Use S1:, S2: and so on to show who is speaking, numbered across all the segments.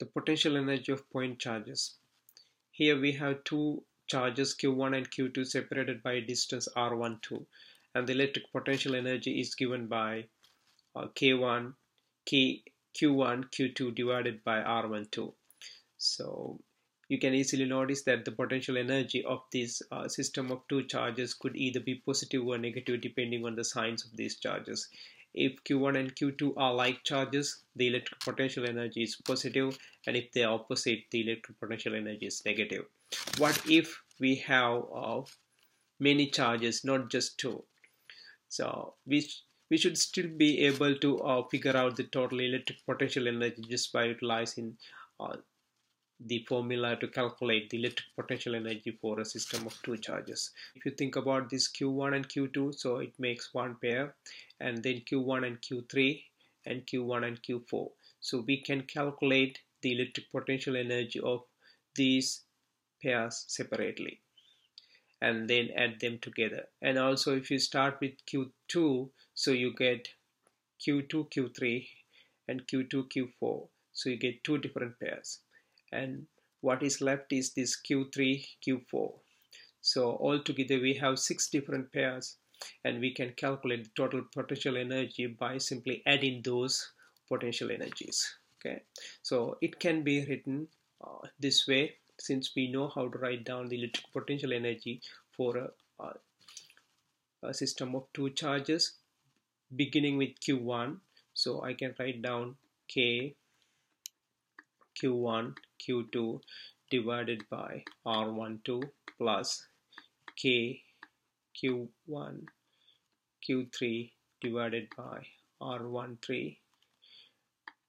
S1: the potential energy of point charges. Here we have two charges Q1 and Q2 separated by a distance R12, and the electric potential energy is given by K1, Q1, Q2 divided by R12. So you can easily notice that the potential energy of this system of two charges could either be positive or negative depending on the signs of these charges. If Q1 and Q2 are like charges, the electric potential energy is positive, and if they are opposite, the electric potential energy is negative. What if we have many charges, not just two? So we should still be able to figure out the total electric potential energy just by utilizing the formula to calculate the electric potential energy for a system of two charges. If you think about this Q1 and Q2, so it makes one pair, and then Q1 and Q3 and Q1 and Q4. So we can calculate the electric potential energy of these pairs separately and then add them together. And also if you start with Q2, so you get Q2, Q3 and Q2, Q4. So you get two different pairs. And what is left is this Q3, Q4. So altogether we have 6 different pairs, and we can calculate the total potential energy by simply adding those potential energies. Okay, so it can be written this way, since we know how to write down the electric potential energy for a system of two charges beginning with Q1. So I can write down K Q1 Q2 divided by R12 plus K Q1 Q3 divided by R13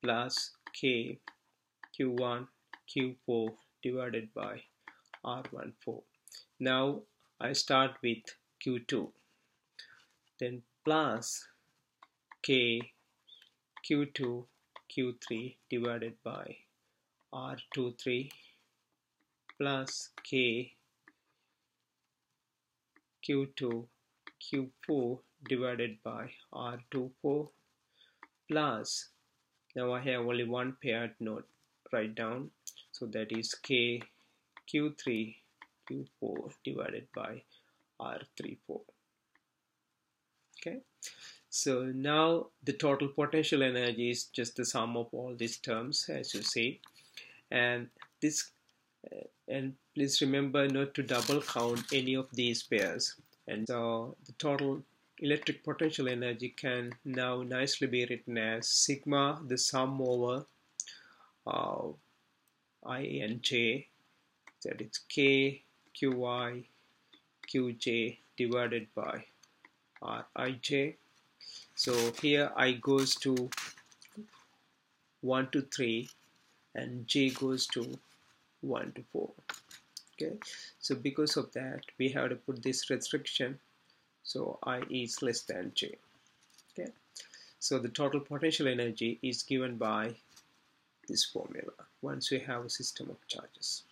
S1: plus K Q1 Q4 divided by R14. Now I start with Q2, then plus K Q2 Q3 divided by R23 plus K Q2 Q4 divided by R24 plus, now I have only one paired node write down, so that is K Q3 Q4 divided by R34. Okay, so now the total potential energy is just the sum of all these terms, as you see, and this and please remember not to double count any of these pairs. And so the total electric potential energy can now nicely be written as sigma, the sum over I and j, that is K Qi Qj divided by Rij. So here I goes to 1 to 3 and j goes to 1 to 4. Okay, so because of that we have to put this restriction, so I is less than j. Okay, so the total potential energy is given by this formula once we have a system of charges.